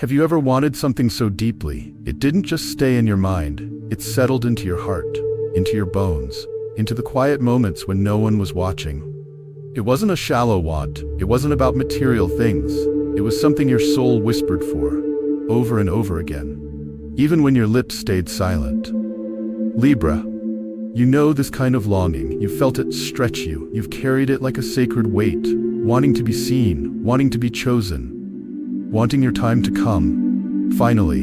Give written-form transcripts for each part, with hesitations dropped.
Have you ever wanted something so deeply, it didn't just stay in your mind, it settled into your heart, into your bones, into the quiet moments when no one was watching? It wasn't a shallow want, it wasn't about material things, it was something your soul whispered for, over and over again, even when your lips stayed silent. Libra, you know this kind of longing, you felt it stretch you, you've carried it like a sacred weight, wanting to be seen, wanting to be chosen, wanting your time to come. Finally,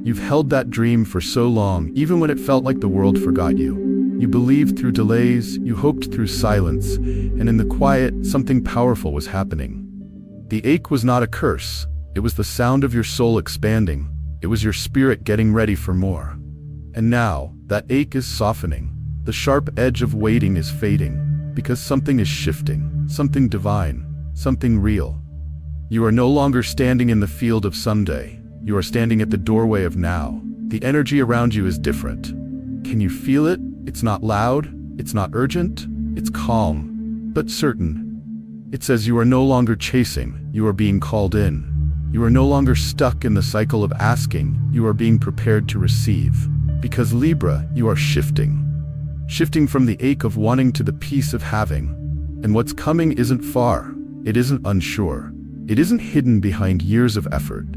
you've held that dream for so long, even when it felt like the world forgot you. You believed through delays, you hoped through silence, and in the quiet, something powerful was happening. The ache was not a curse, it was the sound of your soul expanding, it was your spirit getting ready for more. And now, that ache is softening, the sharp edge of waiting is fading, because something is shifting, something divine, something real. You are no longer standing in the field of someday, you are standing at the doorway of now. The energy around you is different. Can you feel it? It's not loud, it's not urgent, it's calm, but certain. It says you are no longer chasing, you are being called in. You are no longer stuck in the cycle of asking, you are being prepared to receive. Because Libra, you are shifting. Shifting from the ache of wanting to the peace of having. And what's coming isn't far, it isn't unsure. It isn't hidden behind years of effort.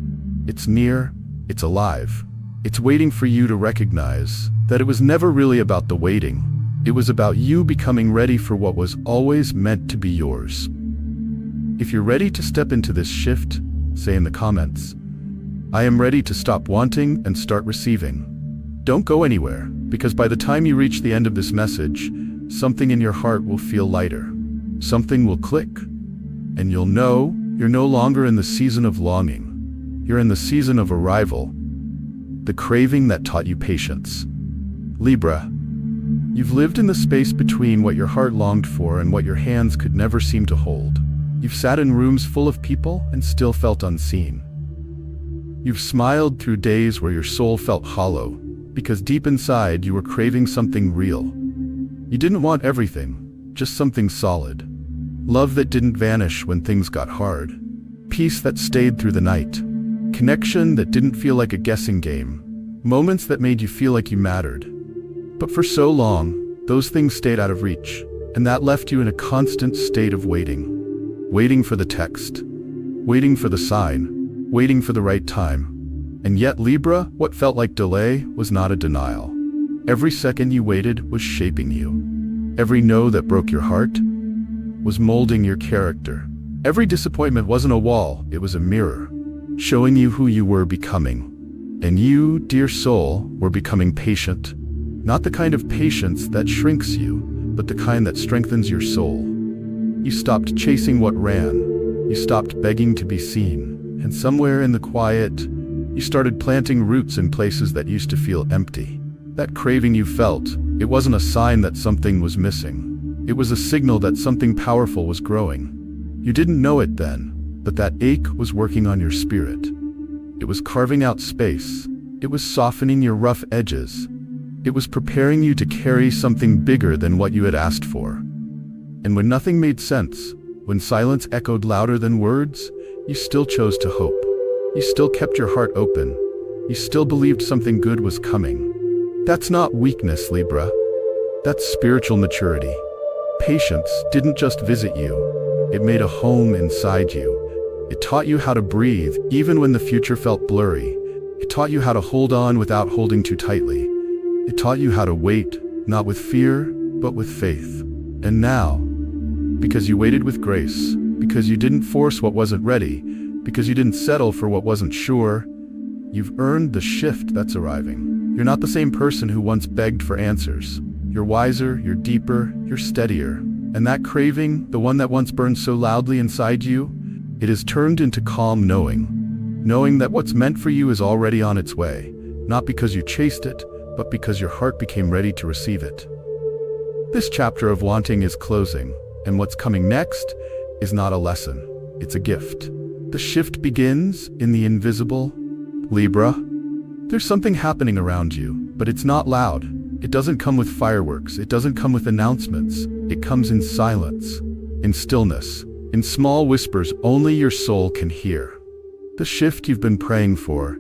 It's near, it's alive. It's waiting for you to recognize that it was never really about the waiting. It was about you becoming ready for what was always meant to be yours. If you're ready to step into this shift, say in the comments, I am ready to stop wanting and start receiving. Don't go anywhere, because by the time you reach the end of this message, something in your heart will feel lighter. Something will click, and you'll know you're no longer in the season of longing. You're in the season of arrival, the craving that taught you patience. Libra, you've lived in the space between what your heart longed for and what your hands could never seem to hold. You've sat in rooms full of people and still felt unseen. You've smiled through days where your soul felt hollow, because deep inside you were craving something real. You didn't want everything, just something solid. Love that didn't vanish when things got hard. Peace that stayed through the night. Connection that didn't feel like a guessing game. Moments that made you feel like you mattered. But for so long, those things stayed out of reach, and that left you in a constant state of waiting. Waiting for the text. Waiting for the sign. Waiting for the right time. And yet, Libra, what felt like delay was not a denial. Every second you waited was shaping you. Every no that broke your heart was molding your character. Every disappointment wasn't a wall, it was a mirror, showing you who you were becoming. And you, dear soul, were becoming patient. Not the kind of patience that shrinks you, but the kind that strengthens your soul. You stopped chasing what ran. You stopped begging to be seen. And somewhere in the quiet, you started planting roots in places that used to feel empty. That craving you felt, it wasn't a sign that something was missing. It was a signal that something powerful was growing. You didn't know it then, but that ache was working on your spirit. It was carving out space. It was softening your rough edges. It was preparing you to carry something bigger than what you had asked for. And when nothing made sense, when silence echoed louder than words, you still chose to hope. You still kept your heart open. You still believed something good was coming. That's not weakness, Libra. That's spiritual maturity. Patience didn't just visit you, it made a home inside you. It taught you how to breathe, even when the future felt blurry. It taught you how to hold on without holding too tightly. It taught you how to wait, not with fear, but with faith. And now, because you waited with grace, because you didn't force what wasn't ready, because you didn't settle for what wasn't sure, you've earned the shift that's arriving. You're not the same person who once begged for answers. You're wiser, you're deeper, you're steadier. And that craving, the one that once burned so loudly inside you, it has turned into calm knowing. Knowing that what's meant for you is already on its way, not because you chased it, but because your heart became ready to receive it. This chapter of wanting is closing, and what's coming next is not a lesson, it's a gift. The shift begins in the invisible. Libra, there's something happening around you, but it's not loud. It doesn't come with fireworks, it doesn't come with announcements. It comes in silence, in stillness, in small whispers only your soul can hear. The shift you've been praying for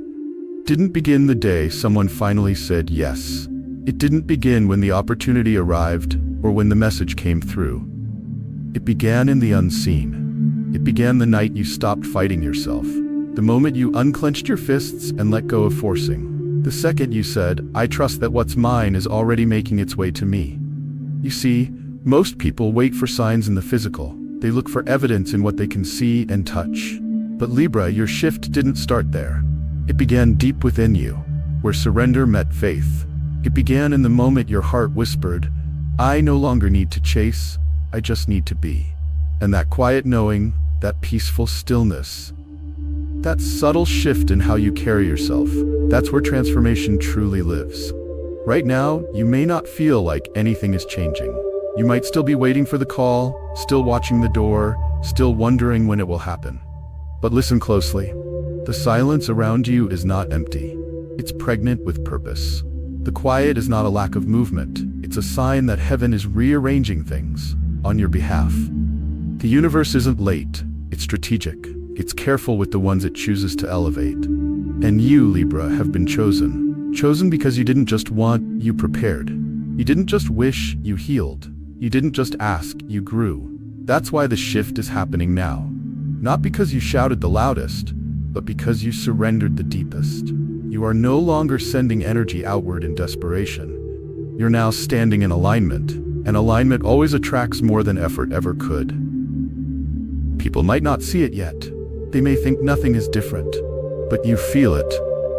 didn't begin the day someone finally said yes. It didn't begin when the opportunity arrived or when the message came through. It began in the unseen. It began the night you stopped fighting yourself. The moment you unclenched your fists and let go of forcing. The second you said, I trust that what's mine is already making its way to me. You see, most people wait for signs in the physical. They look for evidence in what they can see and touch. But Libra, your shift didn't start there. It began deep within you, where surrender met faith. It began in the moment your heart whispered, I no longer need to chase, I just need to be. And that quiet knowing, that peaceful stillness, that subtle shift in how you carry yourself, that's where transformation truly lives. Right now, you may not feel like anything is changing. You might still be waiting for the call, still watching the door, still wondering when it will happen. But listen closely. The silence around you is not empty. It's pregnant with purpose. The quiet is not a lack of movement. It's a sign that heaven is rearranging things on your behalf. The universe isn't late. It's strategic. It's careful with the ones it chooses to elevate. And you, Libra, have been chosen. Chosen because you didn't just want, you prepared. You didn't just wish, you healed. You didn't just ask, you grew. That's why the shift is happening now. Not because you shouted the loudest, but because you surrendered the deepest. You are no longer sending energy outward in desperation. You're now standing in alignment, and alignment always attracts more than effort ever could. People might not see it yet. They may think nothing is different, but you feel it.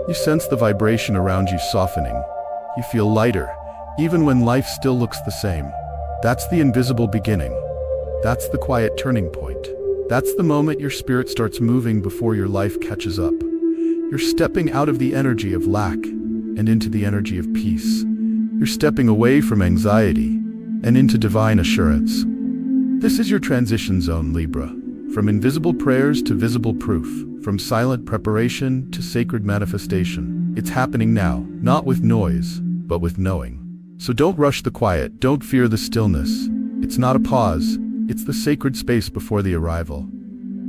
You sense the vibration around you softening. You feel lighter, even when life still looks the same. That's the invisible beginning. That's the quiet turning point. That's the moment your spirit starts moving before your life catches up. You're stepping out of the energy of lack and into the energy of peace. You're stepping away from anxiety and into divine assurance. This is your transition zone, Libra. From invisible prayers to visible proof, from silent preparation to sacred manifestation. It's happening now, not with noise, but with knowing. So don't rush the quiet, don't fear the stillness. It's not a pause, it's the sacred space before the arrival.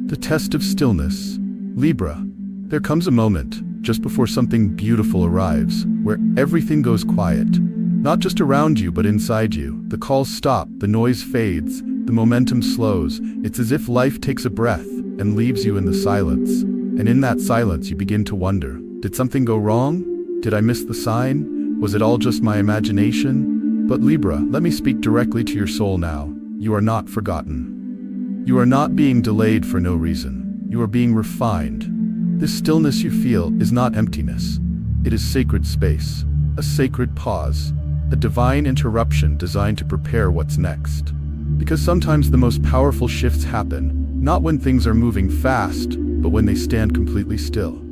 The test of stillness. Libra, there comes a moment, just before something beautiful arrives, where everything goes quiet. Not just around you, but inside you. The calls stop, the noise fades, the momentum slows. It's as if life takes a breath and leaves you in the silence. And in that silence, you begin to wonder, did something go wrong? Did I miss the sign? Was it all just my imagination? But Libra, let me speak directly to your soul now. You are not forgotten. You are not being delayed for no reason. You are being refined. This stillness you feel is not emptiness. It is sacred space, a sacred pause, a divine interruption designed to prepare what's next. Because sometimes the most powerful shifts happen, not when things are moving fast, but when they stand completely still.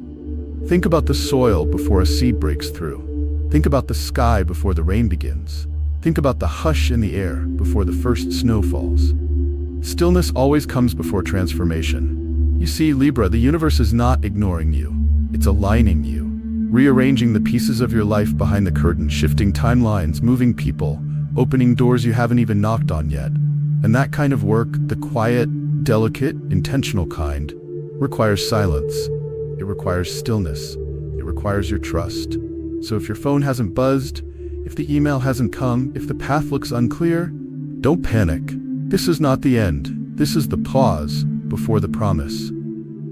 Think about the soil before a seed breaks through. Think about the sky before the rain begins. Think about the hush in the air before the first snow falls. Stillness always comes before transformation. You see, Libra, the universe is not ignoring you. It's aligning you, rearranging the pieces of your life behind the curtain, shifting timelines, moving people, opening doors you haven't even knocked on yet. And that kind of work, the quiet, delicate, intentional kind, requires silence. It requires stillness. It requires your trust. So if your phone hasn't buzzed, if the email hasn't come, if the path looks unclear, don't panic. This is not the end. This is the pause before the promise.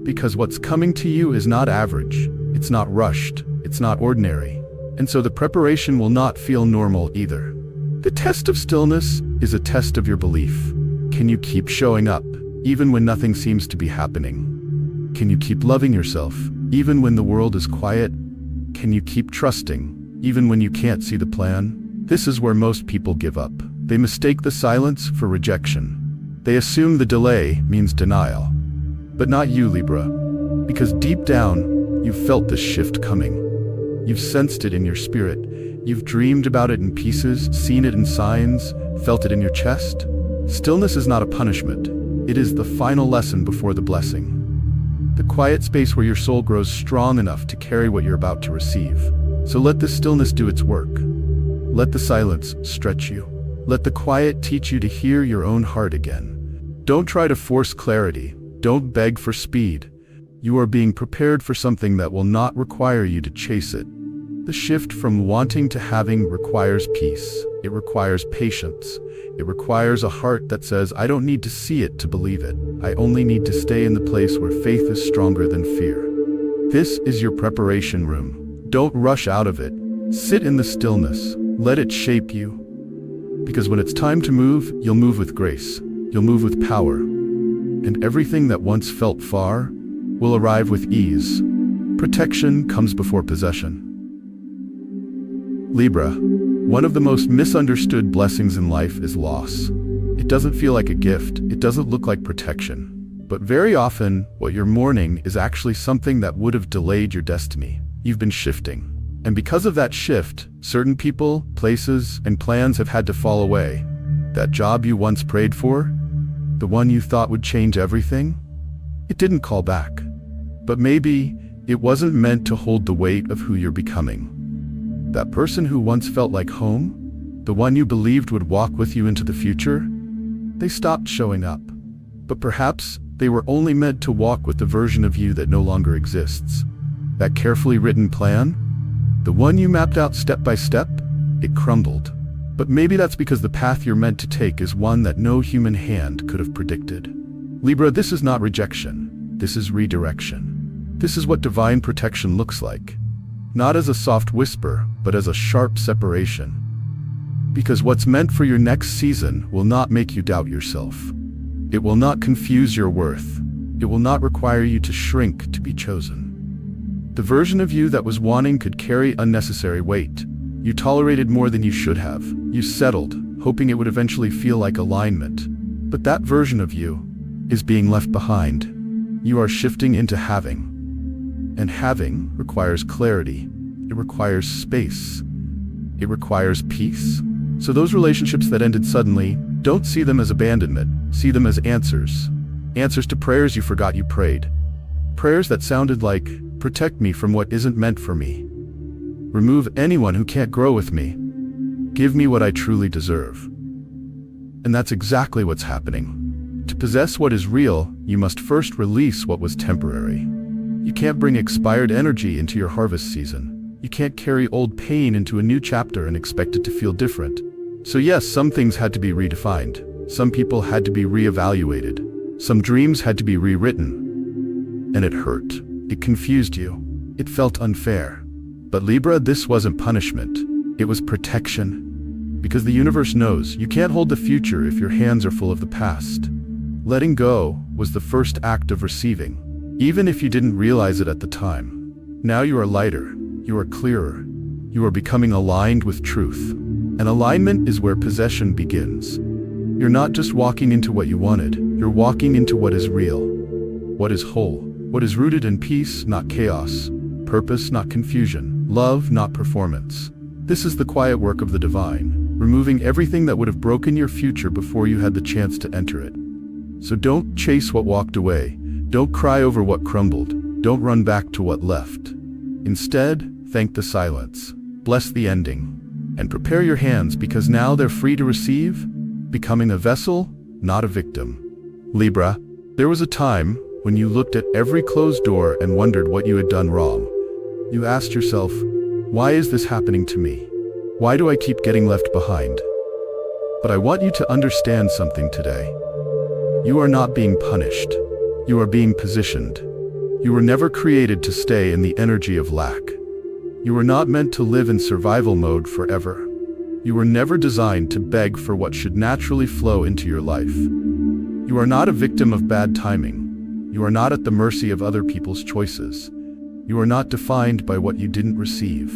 Because what's coming to you is not average. It's not rushed. It's not ordinary. And so the preparation will not feel normal either. The test of stillness is a test of your belief. Can you keep showing up, even when nothing seems to be happening? Can you keep loving yourself, even when the world is quiet? Can you keep trusting, even when you can't see the plan? This is where most people give up. They mistake the silence for rejection. They assume the delay means denial. But not you, Libra. Because deep down, you've felt this shift coming. You've sensed it in your spirit. You've dreamed about it in pieces, seen it in signs, felt it in your chest. Stillness is not a punishment. It is the final lesson before the blessing. The quiet space where your soul grows strong enough to carry what you're about to receive. So let the stillness do its work. Let the silence stretch you. Let the quiet teach you to hear your own heart again. Don't try to force clarity. Don't beg for speed. You are being prepared for something that will not require you to chase it. The shift from wanting to having requires peace. It requires patience. It requires a heart that says, I don't need to see it to believe it. I only need to stay in the place where faith is stronger than fear. This is your preparation room. Don't rush out of it. Sit in the stillness. Let it shape you. Because when it's time to move, you'll move with grace. You'll move with power. And everything that once felt far will arrive with ease. Protection comes before possession. Libra, one of the most misunderstood blessings in life is loss. It doesn't feel like a gift. It doesn't look like protection. But very often, what you're mourning is actually something that would have delayed your destiny. You've been shifting. And because of that shift, certain people, places, and plans have had to fall away. That job you once prayed for, the one you thought would change everything, it didn't call back. But maybe it wasn't meant to hold the weight of who you're becoming. That person who once felt like home, the one you believed would walk with you into the future, they stopped showing up. But perhaps they were only meant to walk with the version of you that no longer exists. That carefully written plan, the one you mapped out step by step, it crumbled. But maybe that's because the path you're meant to take is one that no human hand could have predicted. Libra, this is not rejection. This is redirection. This is what divine protection looks like. Not as a soft whisper, but as a sharp separation. Because what's meant for your next season will not make you doubt yourself. It will not confuse your worth. It will not require you to shrink to be chosen. The version of you that was wanting could carry unnecessary weight. You tolerated more than you should have. You settled, hoping it would eventually feel like alignment. But that version of you is being left behind. You are shifting into having. And having requires clarity. It requires space. It requires peace. So those relationships that ended suddenly, don't see them as abandonment. See them as answers. Answers to prayers you forgot you prayed. Prayers that sounded like, protect me from what isn't meant for me. Remove anyone who can't grow with me. Give me what I truly deserve. And that's exactly what's happening. To possess what is real, you must first release what was temporary. You can't bring expired energy into your harvest season. You can't carry old pain into a new chapter and expect it to feel different. So yes, some things had to be redefined. Some people had to be reevaluated. Some dreams had to be rewritten. And it hurt. It confused you. It felt unfair. But Libra, this wasn't punishment. It was protection. Because the universe knows you can't hold the future if your hands are full of the past. Letting go was the first act of receiving. Even if you didn't realize it at the time. Now you are lighter, you are clearer, you are becoming aligned with truth. And alignment is where possession begins. You're not just walking into what you wanted, you're walking into what is real, what is whole, what is rooted in peace, not chaos, purpose, not confusion, love, not performance. This is the quiet work of the divine, removing everything that would have broken your future before you had the chance to enter it. So don't chase what walked away. Don't cry over what crumbled. Don't run back to what left. Instead, thank the silence. Bless the ending. And prepare your hands because now they're free to receive, becoming a vessel, not a victim. Libra, there was a time when you looked at every closed door and wondered what you had done wrong. You asked yourself, why is this happening to me? Why do I keep getting left behind? But I want you to understand something today. You are not being punished. You are being positioned. You were never created to stay in the energy of lack. You were not meant to live in survival mode forever. You were never designed to beg for what should naturally flow into your life. You are not a victim of bad timing. You are not at the mercy of other people's choices. You are not defined by what you didn't receive.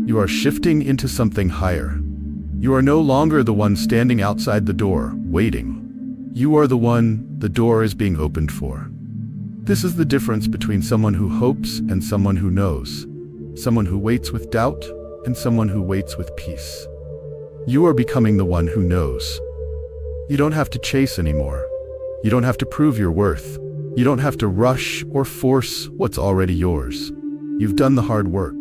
You are shifting into something higher. You are no longer the one standing outside the door, waiting. You are the one the door is being opened for. This is the difference between someone who hopes and someone who knows. Someone who waits with doubt and someone who waits with peace. You are becoming the one who knows. You don't have to chase anymore. You don't have to prove your worth. You don't have to rush or force what's already yours. You've done the hard work.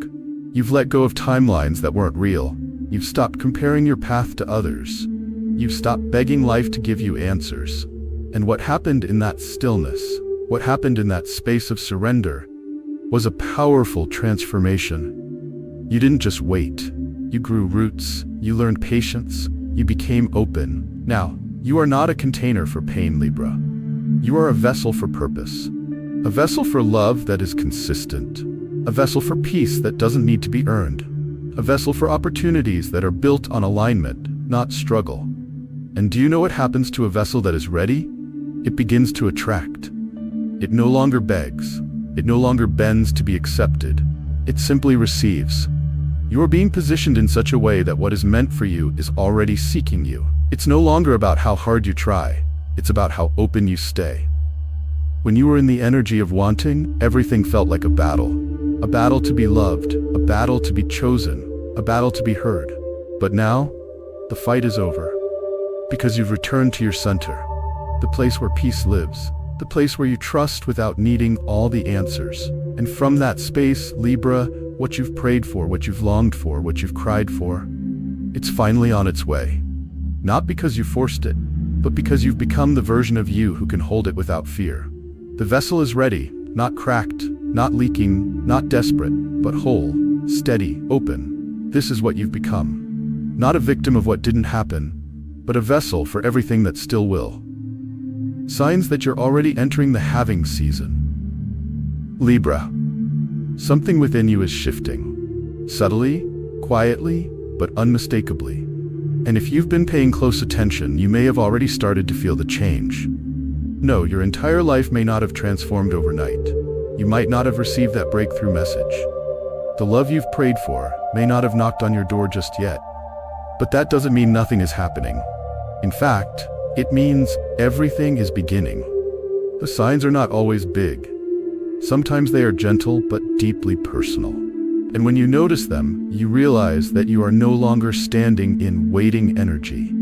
You've let go of timelines that weren't real. You've stopped comparing your path to others. You've stopped begging life to give you answers. And what happened in that stillness? What happened in that space of surrender was a powerful transformation. You didn't just wait. You grew roots, you learned patience, you became open. Now, you are not a container for pain, Libra. You are a vessel for purpose. A vessel for love that is consistent. A vessel for peace that doesn't need to be earned. A vessel for opportunities that are built on alignment, not struggle. And do you know what happens to a vessel that is ready? It begins to attract. It no longer begs. It no longer bends to be accepted. It simply receives. You are being positioned in such a way that what is meant for you is already seeking you. It's no longer about how hard you try. It's about how open you stay. When you were in the energy of wanting, everything felt like a battle. A battle to be loved, a battle to be chosen, a battle to be heard. But now, the fight is over. Because you've returned to your center, the place where peace lives, the place where you trust without needing all the answers. And from that space, Libra, what you've prayed for, what you've longed for, what you've cried for, it's finally on its way. Not because you forced it, but because you've become the version of you who can hold it without fear. The vessel is ready, not cracked, not leaking, not desperate, but whole, steady, open. This is what you've become. Not a victim of what didn't happen, but a vessel for everything that still will. Signs that you're already entering the having season. Libra. Something within you is shifting. Subtly, quietly, but unmistakably. And if you've been paying close attention, you may have already started to feel the change. No, your entire life may not have transformed overnight. You might not have received that breakthrough message. The love you've prayed for may not have knocked on your door just yet. But that doesn't mean nothing is happening. In fact, it means everything is beginning. The signs are not always big. Sometimes they are gentle but deeply personal. And when you notice them, you realize that you are no longer standing in waiting energy.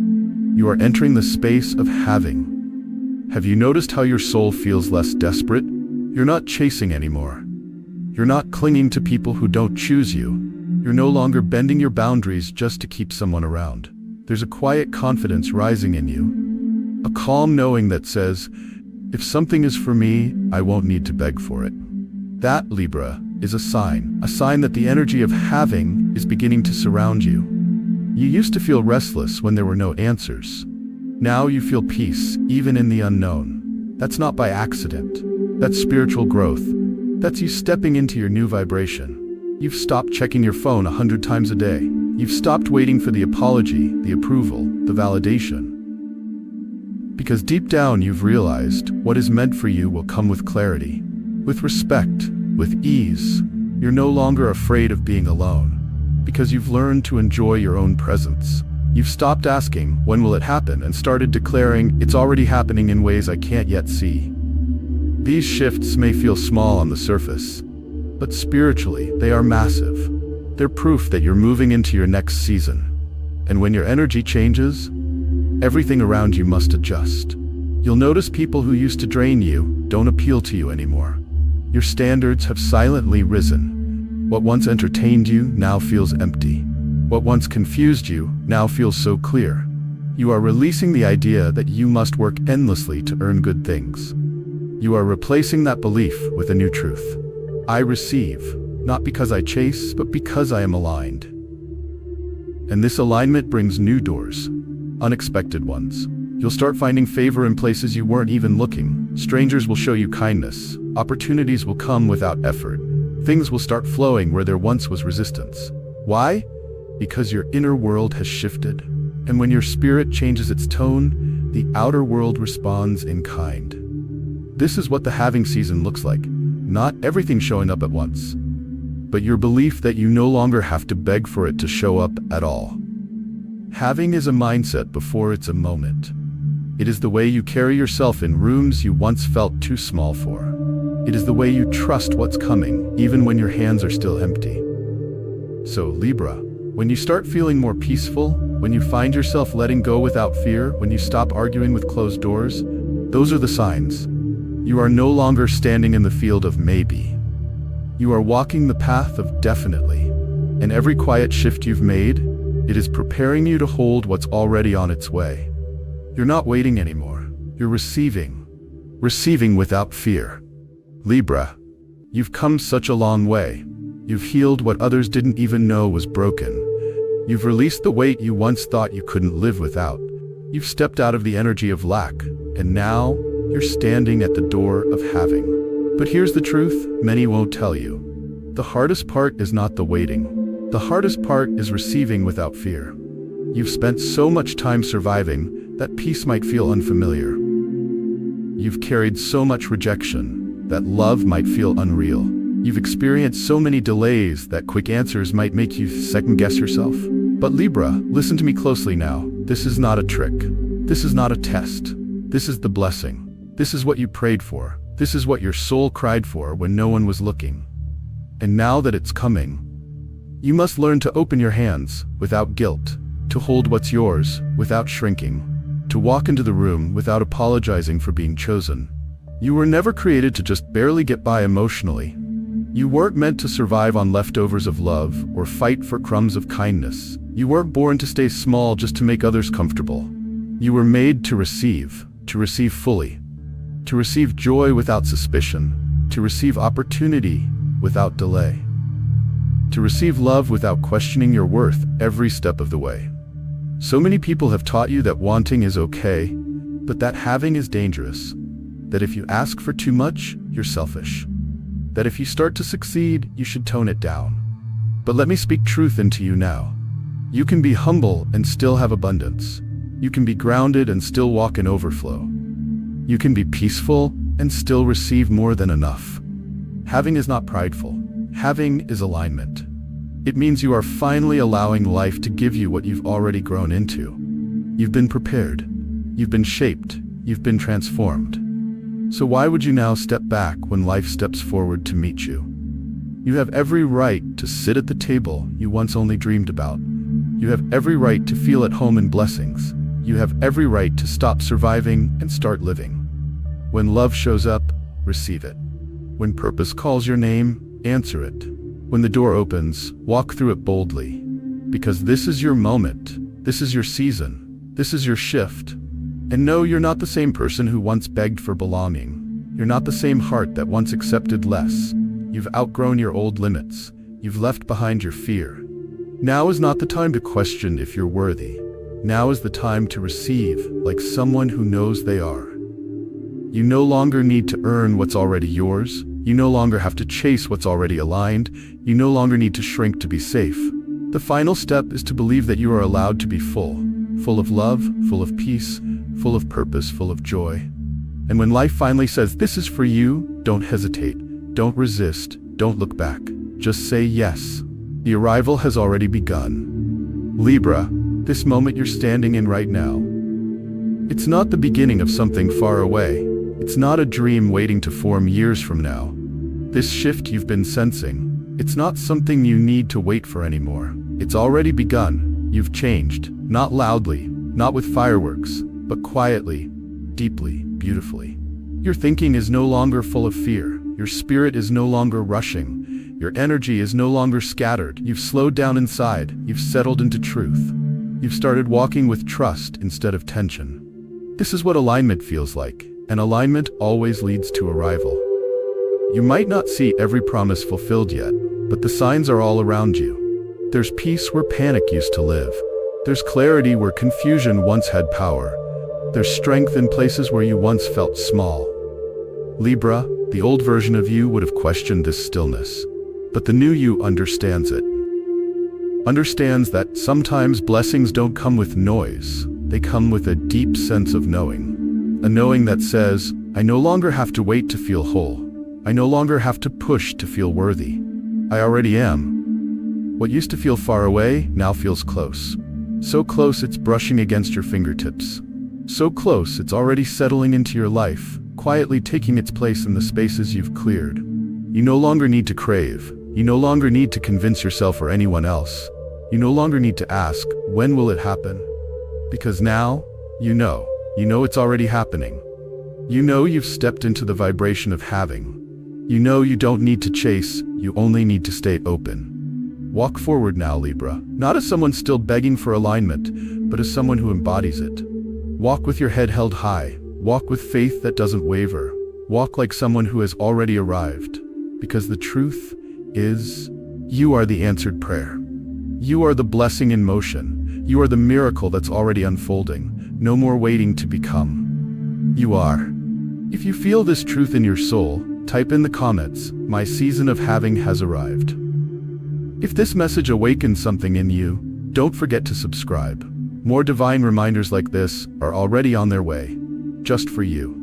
You are entering the space of having. Have you noticed how your soul feels less desperate? You're not chasing anymore. You're not clinging to people who don't choose you. You're no longer bending your boundaries just to keep someone around. There's a quiet confidence rising in you. A calm knowing that says, if something is for me, I won't need to beg for it. That, Libra, is a sign that the energy of having is beginning to surround you. You used to feel restless when there were no answers. Now you feel peace, even in the unknown. That's not by accident. That's spiritual growth. That's you stepping into your new vibration. You've stopped checking your phone 100 times a day. You've stopped waiting for the apology, the approval, the validation. Because deep down you've realized what is meant for you will come with clarity, with respect, with ease. You're no longer afraid of being alone, because you've learned to enjoy your own presence. You've stopped asking, when will it happen, and started declaring, it's already happening in ways I can't yet see. These shifts may feel small on the surface, but spiritually, they are massive. They're proof that you're moving into your next season. And when your energy changes, everything around you must adjust. You'll notice people who used to drain you don't appeal to you anymore. Your standards have silently risen. What once entertained you now feels empty. What once confused you now feels so clear. You are releasing the idea that you must work endlessly to earn good things. You are replacing that belief with a new truth. I receive, not because I chase, but because I am aligned. And this alignment brings new doors, unexpected ones. You'll start finding favor in places you weren't even looking. Strangers will show you kindness. Opportunities will come without effort. Things will start flowing where there once was resistance. Why? Because your inner world has shifted. And when your spirit changes its tone, the outer world responds in kind. This is what the having season looks like. Not everything showing up at once, but your belief that you no longer have to beg for it to show up at all. Having is a mindset before it's a moment. It is the way you carry yourself in rooms you once felt too small for. It is the way you trust what's coming, even when your hands are still empty. So, Libra, when you start feeling more peaceful, when you find yourself letting go without fear, when you stop arguing with closed doors, those are the signs. You are no longer standing in the field of maybe. You are walking the path of definitely. And every quiet shift you've made, it is preparing you to hold what's already on its way. You're not waiting anymore. You're receiving. Receiving without fear. Libra, you've come such a long way. You've healed what others didn't even know was broken. You've released the weight you once thought you couldn't live without. You've stepped out of the energy of lack, and now you're standing at the door of having. But here's the truth many won't tell you. The hardest part is not the waiting. The hardest part is receiving without fear. You've spent so much time surviving that peace might feel unfamiliar. You've carried so much rejection that love might feel unreal. You've experienced so many delays that quick answers might make you second-guess yourself. But Libra, listen to me closely now. This is not a trick. This is not a test. This is the blessing. This is what you prayed for. This is what your soul cried for when no one was looking. And now that it's coming, you must learn to open your hands without guilt, to hold what's yours without shrinking, to walk into the room without apologizing for being chosen. You were never created to just barely get by emotionally. You weren't meant to survive on leftovers of love or fight for crumbs of kindness. You weren't born to stay small just to make others comfortable. You were made to receive fully, to receive joy without suspicion, to receive opportunity without delay, to receive love without questioning your worth every step of the way. So many people have taught you that wanting is okay, but that having is dangerous, that if you ask for too much, you're selfish, that if you start to succeed, you should tone it down. But let me speak truth into you now. You can be humble and still have abundance. You can be grounded and still walk in overflow. You can be peaceful and still receive more than enough. Having is not prideful. Having is alignment. It means you are finally allowing life to give you what you've already grown into. You've been prepared. You've been shaped. You've been transformed. So why would you now step back when life steps forward to meet you? You have every right to sit at the table you once only dreamed about. You have every right to feel at home in blessings. You have every right to stop surviving and start living. When love shows up, receive it. When purpose calls your name, answer it. When the door opens, walk through it boldly. Because this is your moment. This is your season. This is your shift. And no, you're not the same person who once begged for belonging. You're not the same heart that once accepted less. You've outgrown your old limits. You've left behind your fear. Now is not the time to question if you're worthy. Now is the time to receive like someone who knows they are. You no longer need to earn what's already yours. You no longer have to chase what's already aligned. You no longer need to shrink to be safe. The final step is to believe that you are allowed to be full of love, full of peace, full of purpose, full of joy. And when life finally says, this is for you, don't hesitate, don't resist, don't look back. Just say yes. The arrival has already begun. Libra, this moment you're standing in right now, it's not the beginning of something far away. It's not a dream waiting to form years from now. This shift you've been sensing, it's not something you need to wait for anymore. It's already begun. You've changed, not loudly, not with fireworks, but quietly, deeply, beautifully. Your thinking is no longer full of fear. Your spirit is no longer rushing. Your energy is no longer scattered. You've slowed down inside. You've settled into truth. You've started walking with trust instead of tension. This is what alignment feels like, and alignment always leads to arrival. You might not see every promise fulfilled yet, but the signs are all around you. There's peace where panic used to live. There's clarity where confusion once had power. There's strength in places where you once felt small. Libra, the old version of you would have questioned this stillness, but the new you understands it. Understands that sometimes blessings don't come with noise. They come with a deep sense of knowing. A knowing that says, I no longer have to wait to feel whole. I no longer have to push to feel worthy. I already am. What used to feel far away now feels close. So close it's brushing against your fingertips. So close it's already settling into your life, quietly taking its place in the spaces you've cleared. You no longer need to crave. You no longer need to convince yourself or anyone else. You no longer need to ask, when will it happen? Because now, you know it's already happening. You know you've stepped into the vibration of having. You know you don't need to chase, you only need to stay open. Walk forward now, Libra, not as someone still begging for alignment, but as someone who embodies it. Walk with your head held high. Walk with faith that doesn't waver. Walk like someone who has already arrived, because the truth is, you are the answered prayer. You are the blessing in motion. You are the miracle that's already unfolding. No more waiting to become. You are. If you feel this truth in your soul, type in the comments, "My season of having has arrived." If this message awakens something in you, don't forget to subscribe. More divine reminders like this are already on their way, just for you.